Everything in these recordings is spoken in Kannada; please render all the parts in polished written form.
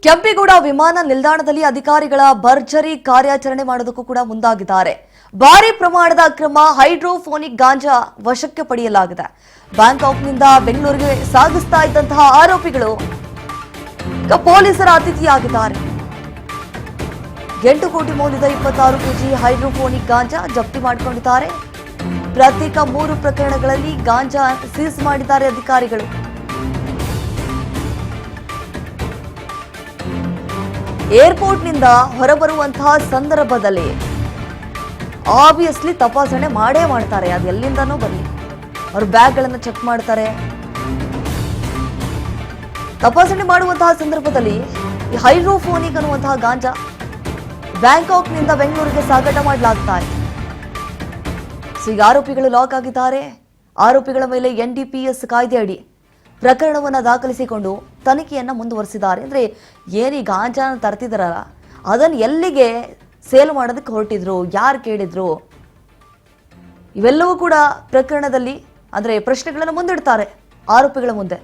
ಕೆಂಪೇಗೌಡ ವಿಮಾನ ನಿಲ್ದಾಣದಲ್ಲಿ ಅಧಿಕಾರಿಗಳ ಭರ್ಜರಿ ಕಾರ್ಯಾಚರಣೆ ಮಾಡೋದಕ್ಕೂ ಕೂಡ ಮುಂದಾಗಿದ್ದಾರೆ. ಭಾರಿ ಪ್ರಮಾಣದ ಅಕ್ರಮ ಹೈಡ್ರೋಫೋನಿಕ್ ಗಾಂಜಾ ವಶಕ್ಕೆ ಪಡೆಯಲಾಗಿದೆ. ಬ್ಯಾಂಕಾಕ್ನಿಂದ ಬೆಂಗಳೂರಿಗೆ ಸಾಗಿಸ್ತಾ ಇದ್ದಂತಹ ಆರೋಪಿಗಳು ಪೊಲೀಸರ ಅತಿಥಿಯಾಗಿದ್ದಾರೆ. 8 ಕೋಟಿ ಮೌಲ್ಯದ 26 ಕೆಜಿ ಹೈಡ್ರೋಫೋನಿಕ್ ಗಾಂಜಾ ಜಪ್ತಿ ಮಾಡಿಕೊಂಡಿದ್ದಾರೆ. ಪ್ರತ್ಯೇಕ 3 ಪ್ರಕರಣಗಳಲ್ಲಿ ಗಾಂಜಾ ಸೀಸ್ ಮಾಡಿದ್ದಾರೆ ಅಧಿಕಾರಿಗಳು. ಏರ್ಪೋರ್ಟ್ನಿಂದ ಹೊರಬರುವಂತಹ ಸಂದರ್ಭದಲ್ಲಿ ಆಬ್ವಿಯಸ್ಲಿ ತಪಾಸಣೆ ಮಾಡೇ ಮಾಡ್ತಾರೆ. ಅದು ಎಲ್ಲಿಂದನೂ ಬರಲಿ, ಅವ್ರ ಬ್ಯಾಗ್ಗಳನ್ನು ಚೆಕ್ ಮಾಡ್ತಾರೆ. ತಪಾಸಣೆ ಮಾಡುವಂತಹ ಸಂದರ್ಭದಲ್ಲಿ ಈ ಹೈಡ್ರೋಫೋನಿಕ್ ಅನ್ನುವಂತಹ ಗಾಂಜಾ ಬ್ಯಾಂಕಾಕ್ನಿಂದ ಬೆಂಗಳೂರಿಗೆ ಸಾಗಾಟ ಮಾಡಲಾಗ್ತಾ ಇದೆ. ಈಗ ಆರೋಪಿಗಳು ಲಾಕ್ ಆಗಿದ್ದಾರೆ. ಆರೋಪಿಗಳ ಮೇಲೆ NDPS ಕಾಯ್ದೆ ಅಡಿ ಪ್ರಕರಣವನ್ನು ದಾಖಲಿಸಿಕೊಂಡು ತನಿಖೆಯನ್ನು ಮುಂದುವರಿಸಿದ್ದಾರೆ. ಅಂದರೆ ಏನು ಈ ಗಾಂಜಾನ ತರ್ತಿದಾರಲ್ಲ, ಅದನ್ನು ಎಲ್ಲಿಗೆ ಸೇಲ್ ಮಾಡೋದಕ್ಕೆ ಹೊರಟಿದ್ರು, ಯಾರು ಕೇಳಿದ್ರು, ಇವೆಲ್ಲವೂ ಕೂಡ ಪ್ರಕರಣದಲ್ಲಿ ಅಂದರೆ ಪ್ರಶ್ನೆಗಳನ್ನು ಮುಂದಿಡ್ತಾರೆ ಆರೋಪಿಗಳ ಮುಂದೆ.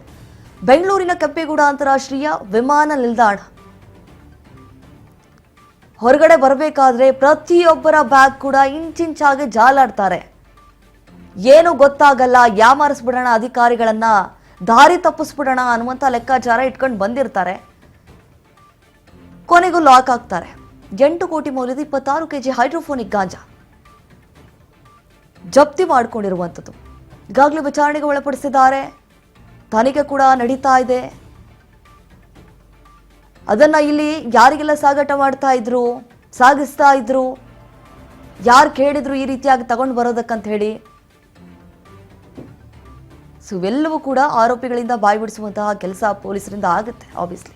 ಬೆಂಗಳೂರಿನ ಕೆಂಪೇಗೌಡ ಅಂತಾರಾಷ್ಟ್ರೀಯ ವಿಮಾನ ನಿಲ್ದಾಣ ಹೊರಗಡೆ ಬರಬೇಕಾದ್ರೆ ಪ್ರತಿಯೊಬ್ಬರ ಬ್ಯಾಗ್ ಕೂಡ ಇಂಚಿಂಚಾಗಿ ಜಾಲಾಡ್ತಾರೆ. ಏನು ಗೊತ್ತಾಗಲ್ಲ, ಯಾಮಾರಿಸ್ಬಿಡೋಣ ಅಧಿಕಾರಿಗಳನ್ನ, ದಾರಿ ತಪ್ಪಿಸ್ಬಿಡೋಣ ಅನ್ನುವಂಥ ಲೆಕ್ಕಾಚಾರ ಇಟ್ಕೊಂಡು ಬಂದಿರ್ತಾರೆ. ಕೊನೆಗೂ ಲಾಕ್ ಆಗ್ತಾರೆ. 8 ಕೋಟಿ ಮೌಲ್ಯದ 26 ಕೆಜಿ ಹೈಡ್ರೋಫೋನಿಕ್ ಗಾಂಜಾ ಜಪ್ತಿ ಮಾಡಿಕೊಂಡಿರುವಂಥದ್ದು. ಈಗಾಗಲೇ ವಿಚಾರಣೆಗೆ ಒಳಪಡಿಸಿದ್ದಾರೆ. ತನಿಖೆ ಕೂಡ ನಡೀತಾ ಇದೆ. ಅದನ್ನ ಇಲ್ಲಿ ಯಾರಿಗೆಲ್ಲ ಸಾಗಾಟ ಮಾಡ್ತಾ ಇದ್ರು, ಸಾಗಿಸ್ತಾ ಇದ್ರು, ಯಾರು ಕೇಳಿದ್ರು ಈ ರೀತಿಯಾಗಿ ತಗೊಂಡು ಬರೋದಕ್ಕಂತ ಹೇಳಿ, ಸೊ ಇವೆಲ್ಲವೂ ಕೂಡ ಆರೋಪಿಗಳಿಂದ ಬಾಯಿ ಬಿಡಿಸುವಂತಹ ಕೆಲಸ ಪೊಲೀಸರಿಂದ ಆಗುತ್ತೆ ಆಬ್ವಿಯಸ್ಲಿ.